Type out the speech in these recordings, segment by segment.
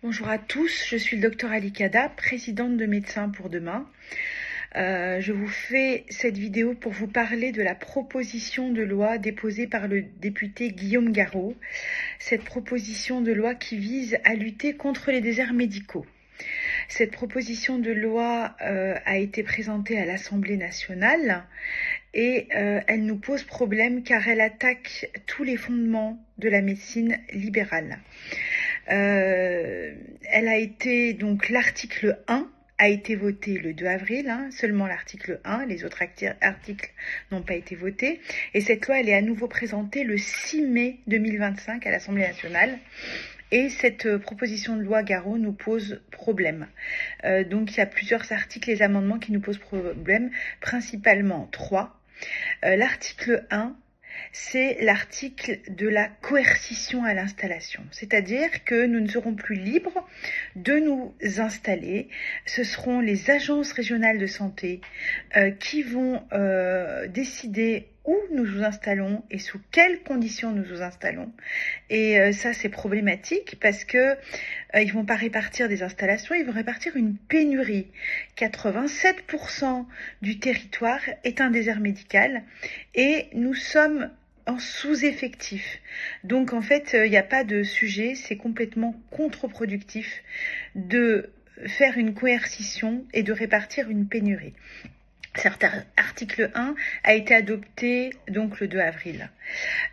Bonjour à tous, je suis le docteur Alikada, présidente de Médecins pour demain. Je vous fais cette vidéo pour vous parler de la proposition de loi déposée par le député Guillaume Garot. Cette proposition de loi qui vise à lutter contre les déserts médicaux. Cette proposition de loi a été présentée à l'Assemblée nationale et elle nous pose problème car elle attaque tous les fondements de la médecine libérale. Elle a été, donc l'article 1 a été voté le 2 avril, seulement l'article 1, les autres articles n'ont pas été votés. Et cette loi, elle est à nouveau présentée le 6 mai 2025 à l'Assemblée nationale. Et cette proposition de loi Garot nous pose problème. Donc il y a plusieurs articles et amendements qui nous posent problème, principalement 3. L'article 1, c'est l'article de la coercition à l'installation. C'est-à-dire que nous ne serons plus libres de nous installer. Ce seront les agences régionales de santé qui vont décider où nous nous installons et sous quelles conditions nous nous installons. Et ça, c'est problématique parce que ils vont pas répartir des installations, ils vont répartir une pénurie. 87% du territoire est un désert médical et nous sommes en sous-effectif. Donc en fait, il n'y a pas de sujet, c'est complètement contre-productif de faire une coercition et de répartir une pénurie. Cet article 1 a été adopté donc le 2 avril.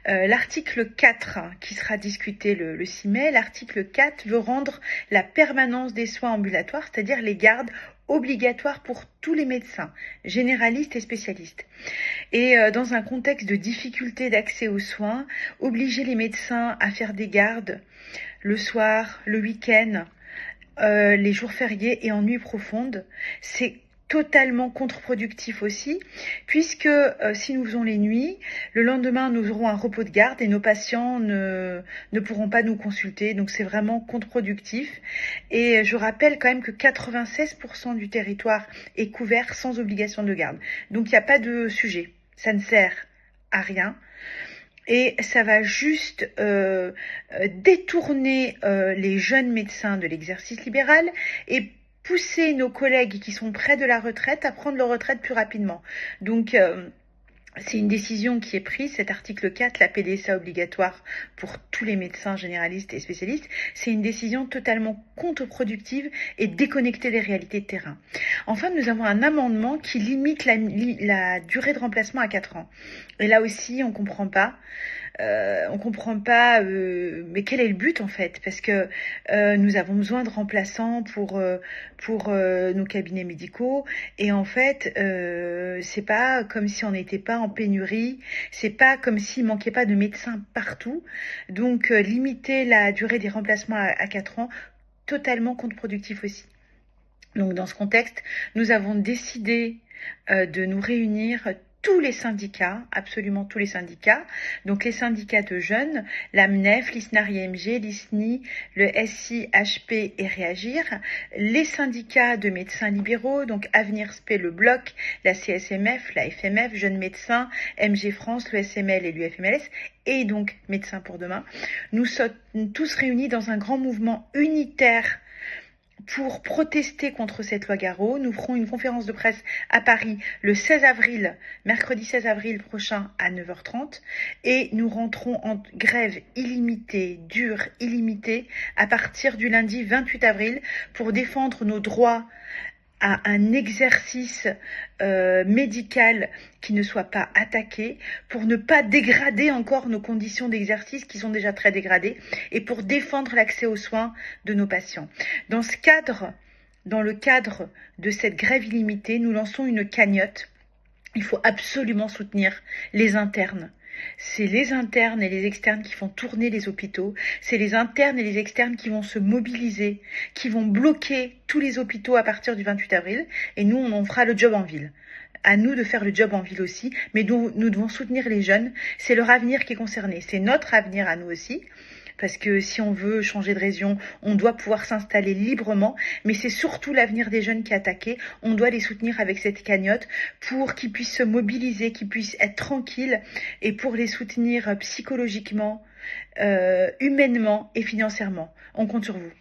L'article 4 qui sera discuté le 6 mai, l'article 4 veut rendre la permanence des soins ambulatoires, c'est-à-dire les gardes obligatoires pour tous les médecins, généralistes et spécialistes. Et dans un contexte de difficulté d'accès aux soins, obliger les médecins à faire des gardes le soir, le week-end, les jours fériés et en nuit profonde, c'est totalement contre-productif aussi, puisque si nous faisons les nuits, le lendemain nous aurons un repos de garde et nos patients ne pourront pas nous consulter, donc c'est vraiment contre-productif. Et je rappelle quand même que 96% du territoire est couvert sans obligation de garde, donc il n'y a pas de sujet, ça ne sert à rien. Et ça va juste détourner les jeunes médecins de l'exercice libéral et pousser nos collègues qui sont près de la retraite à prendre leur retraite plus rapidement. Donc, c'est une décision qui est prise, cet article 4, la PDSA obligatoire pour tous les médecins généralistes et spécialistes. C'est une décision totalement contre-productive et déconnectée des réalités de terrain. Enfin, nous avons un amendement qui limite la durée de remplacement à 4 ans. Et là aussi, on comprend pas. Mais quel est le but en fait? Parce que nous avons besoin de remplaçants pour nos cabinets médicaux et en fait c'est pas comme si on n'était pas en pénurie, c'est pas comme s'il manquait pas de médecins partout. Donc limiter la durée des remplacements à 4 ans, totalement contre-productif aussi. Donc dans ce contexte, nous avons décidé de nous réunir tous les syndicats, absolument tous les syndicats, donc les syndicats de jeunes, l'AMNEF, l'ISNAR-IMG, l'ISNI, le SIHP et Réagir, les syndicats de médecins libéraux, donc Avenir SP, le Bloc, la CSMF, la FMF, Jeunes Médecins, MG France, le SML et l'UFMLS, et donc Médecins pour demain. Nous sommes tous réunis dans un grand mouvement unitaire pour protester contre cette loi Garot. Nous ferons une conférence de presse à Paris le 16 avril, mercredi 16 avril prochain à 9h30 et nous rentrons en grève illimitée, dure, illimitée à partir du lundi 28 avril pour défendre nos droits à un exercice médical qui ne soit pas attaqué, pour ne pas dégrader encore nos conditions d'exercice qui sont déjà très dégradées et pour défendre l'accès aux soins de nos patients. Dans le cadre de cette grève illimitée, nous lançons une cagnotte. Il faut absolument soutenir les internes. C'est les internes et les externes qui font tourner les hôpitaux. C'est les internes et les externes qui vont se mobiliser, qui vont bloquer tous les hôpitaux à partir du 28 avril. Et nous, on fera le job en ville. À nous de faire le job en ville aussi. Mais nous devons soutenir les jeunes. C'est leur avenir qui est concerné. C'est notre avenir à nous aussi. Parce que si on veut changer de région, on doit pouvoir s'installer librement. Mais c'est surtout l'avenir des jeunes qui est attaqué. On doit les soutenir avec cette cagnotte pour qu'ils puissent se mobiliser, qu'ils puissent être tranquilles et pour les soutenir psychologiquement, humainement et financièrement. On compte sur vous.